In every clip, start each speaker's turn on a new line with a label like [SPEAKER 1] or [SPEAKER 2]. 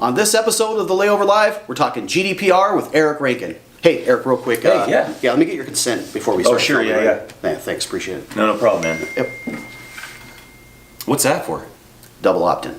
[SPEAKER 1] On this episode of the Layover Live, we're talking GDPR with Eric Rankin. Hey, Eric, real quick.
[SPEAKER 2] Yeah,
[SPEAKER 1] let me get your consent before we start.
[SPEAKER 2] Oh, sure, yeah.
[SPEAKER 1] Man, thanks, appreciate it.
[SPEAKER 2] No problem, man.
[SPEAKER 1] Yep.
[SPEAKER 2] What's that for?
[SPEAKER 1] Double opt-in.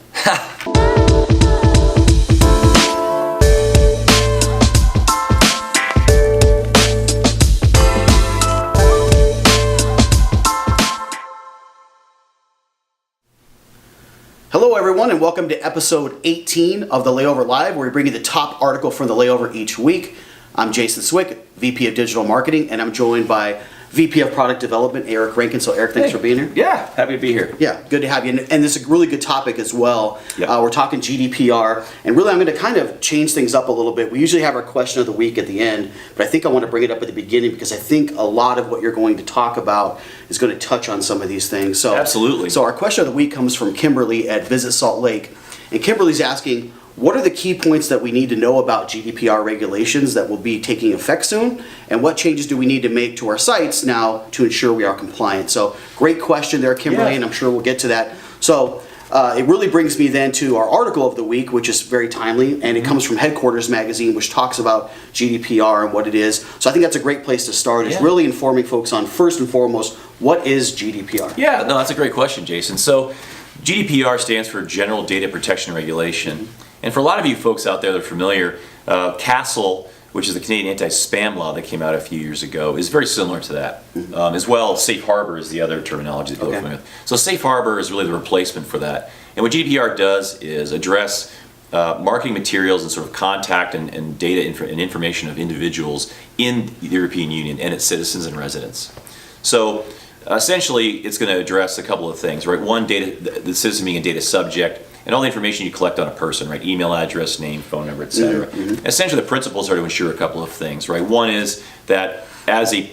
[SPEAKER 1] Hello, everyone, and welcome to episode 18 of the Layover Live, where we bring you the top article from the Layover each week. I'm Jason Swick, VP of Digital Marketing, and I'm joined by VP of Product Development, Eric Rankin. So, Eric, thanks for being here.
[SPEAKER 2] Yeah, happy to be here.
[SPEAKER 1] Yeah, good to have you. And this is a really good topic as well.
[SPEAKER 2] Yeah.
[SPEAKER 1] We're talking GDPR, and really I'm going to kind of change things up a little bit. We usually have our question of the week at the end, but I think I want to bring it up at the beginning because I think a lot of what you're going to talk about is going to touch on some of these things. So,
[SPEAKER 2] absolutely.
[SPEAKER 1] So our question of the week comes from Kimberly at Visit Salt Lake, and Kimberly's asking, what are the key points that we need to know about GDPR regulations that will be taking effect soon? And what changes do we need to make to our sites now to ensure we are compliant? So great question there, Kimberly, and I'm sure we'll get to that. So it really brings me then to our article of the week, which is very timely, and it comes from Headquarters Magazine, which talks about GDPR and what it is. So I think that's a great place to start, is really informing folks on, first and foremost, what is GDPR?
[SPEAKER 2] Yeah, no, that's a great question, Jason. So GDPR stands for General Data Protection Regulation. And for a lot of you folks out there that are familiar, CASL, which is the Canadian anti-spam law that came out a few years ago, is very similar to that. As well, Safe Harbor is the other terminology that people are familiar with. So Safe Harbor is really the replacement for that. And what GDPR does is address marketing materials and sort of contact and data and information of individuals in the European Union and its citizens and residents. So essentially, it's going to address a couple of things, right? One, the citizen being a data subject, and all the information you collect on a person, right? Email address, name, phone number, etc. Essentially, the principles are to ensure a couple of things, right? One is that as a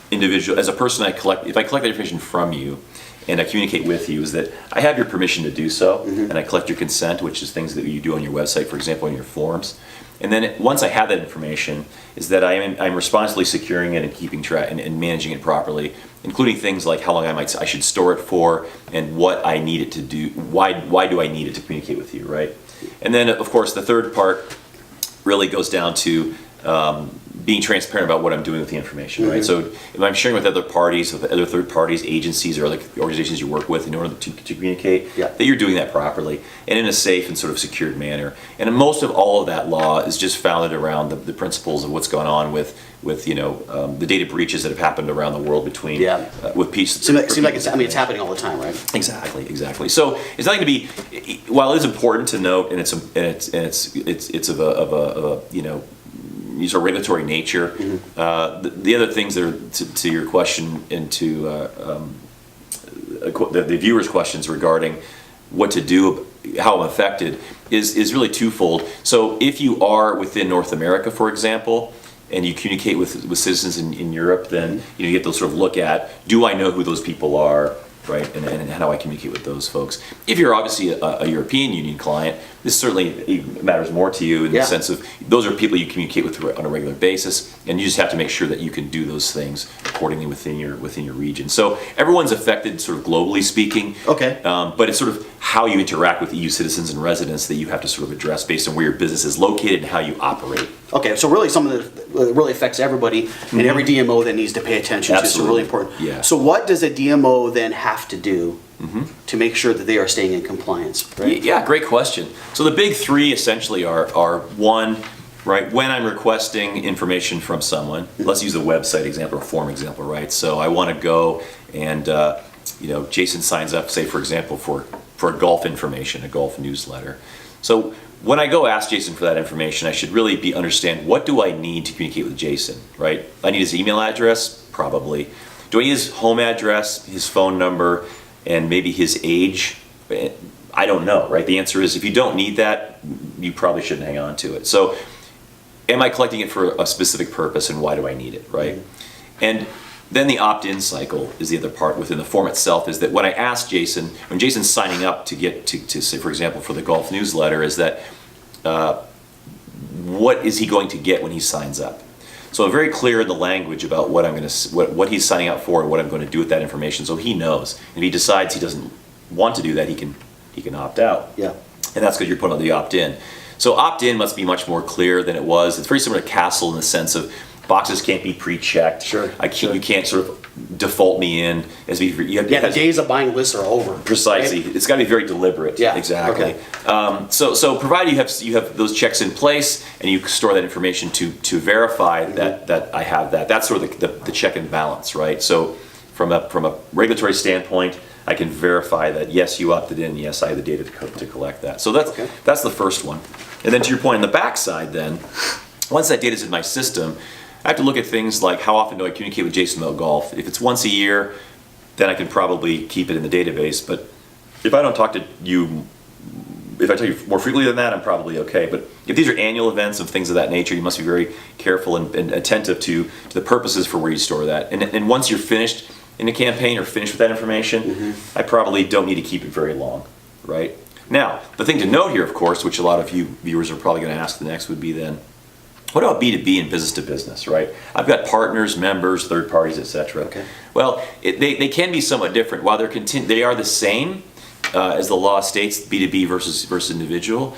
[SPEAKER 2] individual, as a person, if I collect that information from you and I communicate with you, is that I have your permission to do so, and I collect your consent, which is things that you do on your website, for example, in your forms. And then once I have that information, is that I'm responsibly securing it and keeping track and managing it properly, including things like how long I should store it for and what I need it to do. Why do I need it to communicate with you, right? And then, of course, the third part really goes down to being transparent about what I'm doing with the information, right? So if I'm sharing with other parties, with other third parties, agencies, or other organizations you work with in order to communicate, that you're doing that properly and in a safe and sort of secured manner. And most of all of that law is just founded around the principles of what's going on with the data breaches that have happened around the world between with peace.
[SPEAKER 1] Seems like it's happening all the time, right?
[SPEAKER 2] Exactly. So it's nothing to be. While it is important to note, and it's of a these are regulatory nature. The other things that are to your question and to the viewers' questions regarding what to do, how I'm affected, is really twofold. So if you are within North America, for example, and you communicate with citizens in Europe, then you get to sort of look at, do I know who those people are, right? And how do I communicate with those folks? If you're obviously a European Union client, this certainly matters more to you in the sense of those are people you communicate with on a regular basis, and you just have to make sure that you can do those things accordingly within your region. So everyone's affected, sort of globally speaking. Okay. But it's sort of how you interact with EU citizens and residents that you have to sort of address based on where your business is located and how you operate.
[SPEAKER 1] Okay, so really something that really affects everybody, and every DMO that needs to pay attention to. So really important. Yeah. So what does a DMO then have to do to make sure that they are staying in compliance? Right?
[SPEAKER 2] Yeah, great question. So the big three essentially are one, right, when I'm requesting information from someone, let's use a website example or form example, right? So I want to go and, Jason signs up, say, for example, for golf information, a golf newsletter. So when I go ask Jason for that information, I should really understand what do I need to communicate with Jason, right? I need his email address, probably. Do I need his home address, his phone number, and maybe his age? I don't know, right? The answer is if you don't need that, you probably shouldn't hang on to it. So am I collecting it for a specific purpose, and why do I need it, right? And then the opt-in cycle is the other part within the form itself, is that when I ask Jason, when Jason's signing up to get to say, for example, for the golf newsletter, is that what is he going to get when he signs up? So I'm very clear in the language about what he's signing up for and what I'm going to do with that information, so he knows. If he decides he doesn't want to do that, he can opt out. Yeah. And that's because you're putting on the opt-in. So opt-in must be much more clear than it was. It's very similar to Castle in the sense of boxes can't be pre-checked.
[SPEAKER 1] Sure.
[SPEAKER 2] You can't sort of default me in as we.
[SPEAKER 1] The days of buying lists are over.
[SPEAKER 2] Precisely.
[SPEAKER 1] Right?
[SPEAKER 2] It's got to be very deliberate.
[SPEAKER 1] Yeah.
[SPEAKER 2] Exactly.
[SPEAKER 1] Okay.
[SPEAKER 2] So provided you have those checks in place and you store that information to verify that I have that. That's sort of the check and balance, right? So from a regulatory standpoint, I can verify that yes, you opted in. Yes, I have the data to collect that. So that's the first one. And then to your point on the backside, then once that data is in my system, I have to look at things like how often do I communicate with Jason about golf. If it's once a year, then I can probably keep it in the database. But if I don't talk to you, if I tell you more frequently than that, I'm probably okay. But if these are annual events of things of that nature, you must be very careful and attentive to the purposes for where you store that. And once you're finished in a campaign or finished with that information, I probably don't need to keep it very long, right? Now, the thing to note here, of course, which a lot of you viewers are probably going to ask the next would be then, what about B2B and business to business, right? I've got partners, members, third parties, etc.
[SPEAKER 1] Okay.
[SPEAKER 2] Well, they can be somewhat different. While they are the same as the law states, B2B versus individual.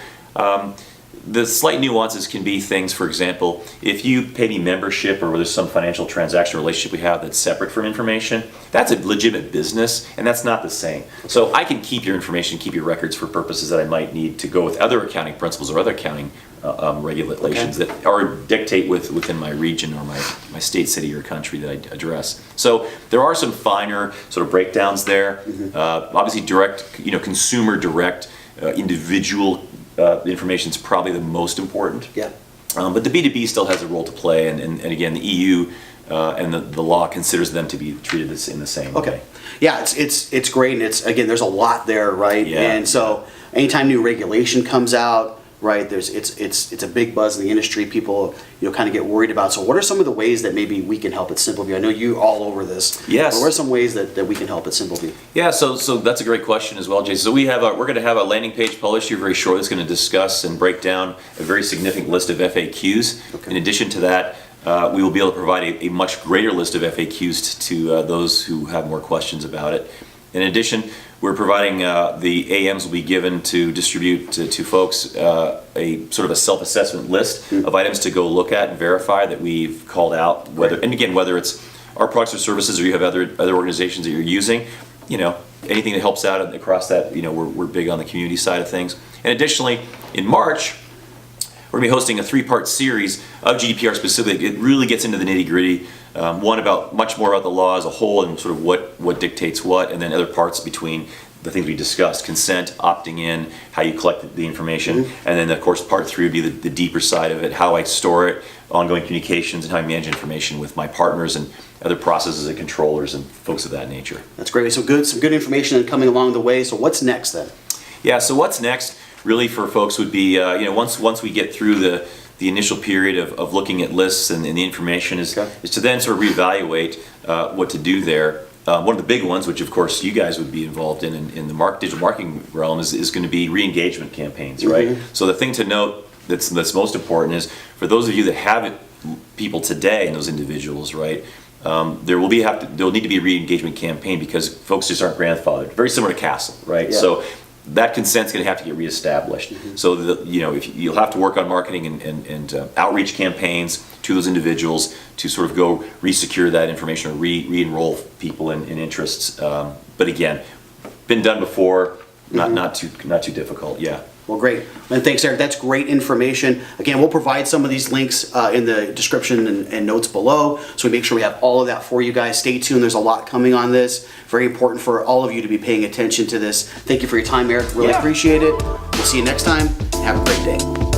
[SPEAKER 2] The slight nuances can be things, for example, if you pay me membership or there's some financial transaction relationship we have that's separate from information, that's a legitimate business and that's not the same. So I can keep your information, keep your records for purposes that I might need to go with other accounting principles or other accounting regulations that are dictate within my region or my state, city, or country that I address. So there are some finer sort of breakdowns there. Obviously direct, consumer direct, individual information is probably the most important.
[SPEAKER 1] Yeah.
[SPEAKER 2] But the B2B still has a role to play, and again, the EU and the law considers them to be treated in the same way.
[SPEAKER 1] Yeah, it's great, and there's a lot there, right?
[SPEAKER 2] Yeah.
[SPEAKER 1] And so anytime new regulation comes out, right, it's a big buzz in the industry. People kind of get worried about. So what are some of the ways that maybe we can help at SimpleView? I know you're all over this.
[SPEAKER 2] Yes.
[SPEAKER 1] But what are some ways that we can help at SimpleView?
[SPEAKER 2] Yeah, so that's a great question as well, Jason. So we're going to have a landing page published here very shortly that's going to discuss and break down a very significant list of FAQs. Okay. In addition to that, we will be able to provide a much greater list of FAQs to those who have more questions about it. In addition, we're providing the AMs will be given to distribute to folks a sort of a self-assessment list of items to go look at and verify that we've called out. Whether it's our products or services, or you have other organizations that you're using, anything that helps out across that. We're big on the community side of things. And additionally, in March, we're going to be hosting a 3-part series of GDPR specifically. It really gets into the nitty-gritty. One about much more about the law as a whole and sort of what dictates what, and then other parts between the things we discussed: consent, opting in, how you collect the information, and then of course part 3 would be the deeper side of it: how I store it, ongoing communications, and how I manage information with my partners and other processes and controllers and folks of that nature.
[SPEAKER 1] That's great. Some good information coming along the way. So what's next then? Yeah.
[SPEAKER 2] So what's next really for folks would be once we get through the initial period of looking at lists and the information is to then sort of reevaluate what to do there. One of the big ones, which of course you guys would be involved in the digital marketing realm, is going to be re-engagement campaigns, right? So the thing to note that's most important is for those of you that have people today and those individuals, right? There'll need to be a re-engagement campaign because folks just aren't grandfathered. Very similar to Castle, right?
[SPEAKER 1] Yeah.
[SPEAKER 2] So that consent's going to have to get reestablished. So if you'll have to work on marketing and outreach campaigns to those individuals to sort of go re-secure that information or re-enroll people in interests. But again, been done before, not too difficult. Yeah.
[SPEAKER 1] Well, great. And thanks, Eric. That's great information. Again, we'll provide some of these links in the description and notes below, so we make sure we have all of that for you guys. Stay tuned. There's a lot coming on this. Very important for all of you to be paying attention to this. Thank you for your time, Eric. Really appreciate it. We'll see you next time. Have a great day.